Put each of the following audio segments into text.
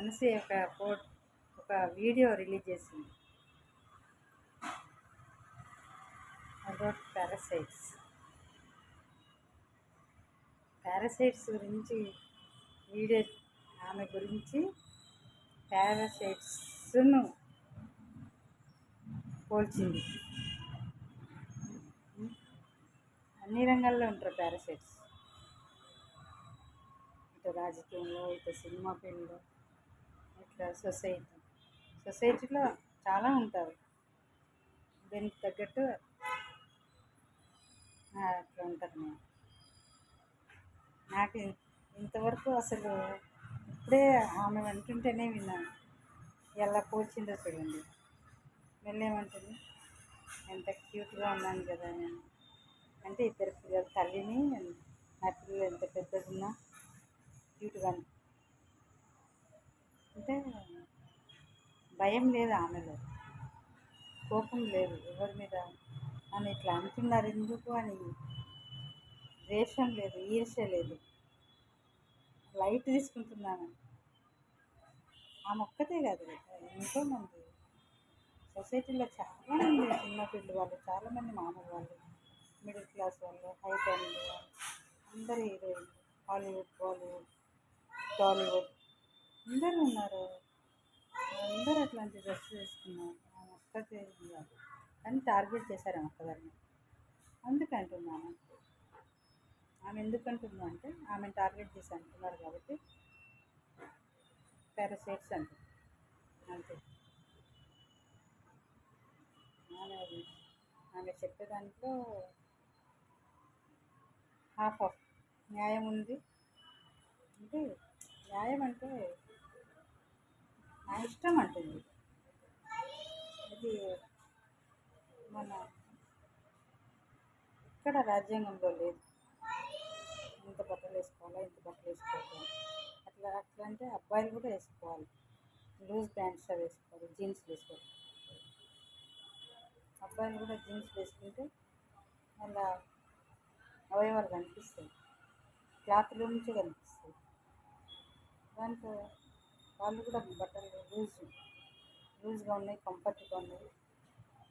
అనేసి ఒక video release చేసింది అబౌట్ పారాసైట్స్ గురించి వీడియో. ఆమె గురించి పారాసైట్స్ను పోల్చింది. అన్ని రంగాల్లో ఉంటారు పారాసైట్స్, ఇటు రాజకీయంలో, ఇటు సినిమా ఫీల్డ్లో, ఇట్లా సొసైటీలో చాలా ఉంటారు. దీనికి తగ్గట్టు అట్లా ఉంటారు. నాకు ఇంతవరకు అసలు ఇప్పుడే ఆమె అంటుంటేనే విన్నాను. ఎలా పోల్చిందో చూడండి. మళ్ళీ ఏమంటుంది, ఎంత క్యూట్గా ఉన్నాను కదా నేను అంటే, ఇద్దరు పిల్లల తల్లిని, నా పిల్లలు ఎంత పెద్దదున్నా క్యూట్గా అంటే భయం లేదు ఆమెలో, కోపం లేదు ఎవరి మీద, అని ఇట్లా అంటున్నారు ఎందుకు అని ద్వేషం లేదు, ఈర్ష్య లేదు, లైట్ తీసుకుంటున్నాను. ఆమె ఒక్కతే కాదు కదా, ఎంతోమంది సొసైటీలో చాలామంది చిన్నపిల్లలు వాళ్ళు, చాలామంది మామూలు వాళ్ళు, మిడిల్ క్లాస్ వాళ్ళు, హై ఫ్యామిలీ వాళ్ళు, అందరూ హీరోయిన్, హాలీవుడ్, బాలీవుడ్, టాలీవుడ్ అందరూ ఉన్నారు. అందరూ అట్లాంటి డ్రెస్ వేసుకున్నారు. ఆమె ఒక్కతే కాదు, కానీ టార్గెట్ చేశారు ఆమె ఒక్కదాన్ని. అందుకే అంటున్నాను. ఆమె ఎందుకు అంటున్నా అంటే, ఆమెను టార్గెట్ చేసి అంటున్నారు కాబట్టి పారాసైట్స్ అంటారు అంతే. ఆమె చెప్పే దాంట్లో హాఫ్ ఆఫ్ న్యాయం ఉంది. అంటే న్యాయం అంటే నా ఇష్టం అంటుంది. ఇది మన ఇక్కడ రాజ్యాంగంలో లేదు, ఇంత బట్టలు వేసుకోవాలా, ఇంత బట్టలు వేసుకోవాలి. అట్లా అంటే అబ్బాయిలు కూడా వేసుకోవాలి, లూజ్ ప్యాంట్స్ అవి వేసుకోవాలి, జీన్స్ వేసుకోవాలి. అబ్బాయిలు కూడా జీన్స్ వేసుకుంటే అలా అవయవాలు కనిపిస్తాయి, క్లాత్లో నుంచే కనిపిస్తాయి. దాంట్లో వాళ్ళు కూడా బట్టలు లూజ్గా ఉన్నాయి, కంఫర్ట్గా ఉన్నాయి,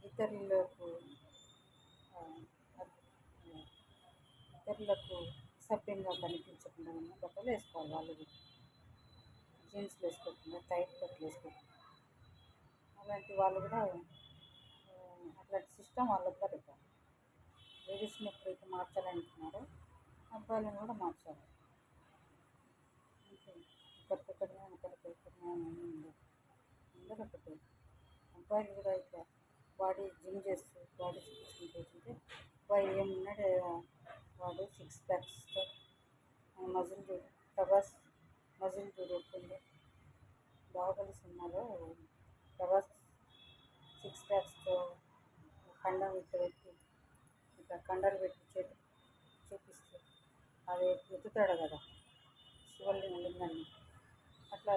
ఇతరులకు సభ్యంగా కనిపించకుండా ఉన్న బట్టలు వేసుకోవాలి. వాళ్ళు కూడా జీన్స్లు వేసుకోకుండా, టైట్ బట్టలు వేసుకోకుండా, అలాంటి వాళ్ళు కూడా అట్లాంటి సిస్టమ్ వాళ్ళకు కూడా పెట్టాలి. లేడీస్ని ఎప్పుడైతే మార్చాలనుకున్నారో అబ్బాయిలను కూడా మార్చాలి. అంతే, ఒకరికొకరిగా ఉండదు, అందరూ ఒకటే. అబ్బాయిలు కూడా ఇట్లా బాడీ జిమ్ చేస్తూ బాడీ చూపించుకుంటే అబ్బాయి ఏమున్నాడు, వాడు 6 ప్యాక్స్తో మజిల్ చూడు, ప్రభాస్ మజిల్ చూడు ఎట్లుందో. బాహుబలి సినిమాలో ప్రభాస్ 6 ప్యాక్స్తో కండం ఇట్లా పెట్టి, ఇట్లా కండలు పెట్టి చేతి చూపిస్తూ అది ఎత్తుతాడు కదా లింగాన్ని. అట్లా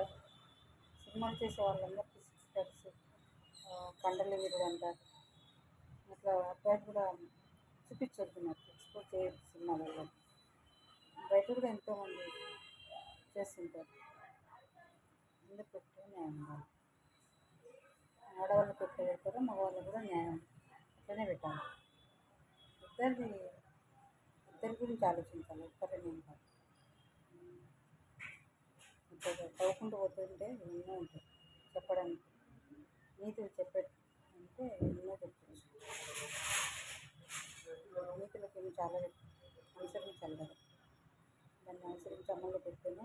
సినిమాలు చేసే వాళ్ళందరికీ 6 ప్యాక్స్, కండలు విరుడు అంటారు. అట్లా అబ్బాయిలు కూడా చూపించొద్దు, నాకు ఎక్స్పోజ్ చేయొద్దు సినిమాలలో. బయట కూడా ఎంతోమంది చేస్తుంటారు. అందరికి ఒకటే న్యాయం ఉండాలి. ఆడవాళ్ళకి ఎట్లా పెడతారో మగవాళ్ళు కూడా న్యాయం అట్లనే పెట్టాలి. ఇద్దరి గురించి ఆలోచించాలి, ఒక్కరే నేను కాదు. ఇట్లా చదువుకుంటూ పోతుంటే ఎన్నో ఉంటాయి చెప్పడానికి, నీతులు అంటే ఎన్నో చెప్తుంది. నీతులకు ఏమి చాలా అనుసరించాలి కదా, దాన్ని అనుసరించి అమల్లో పెడితేనే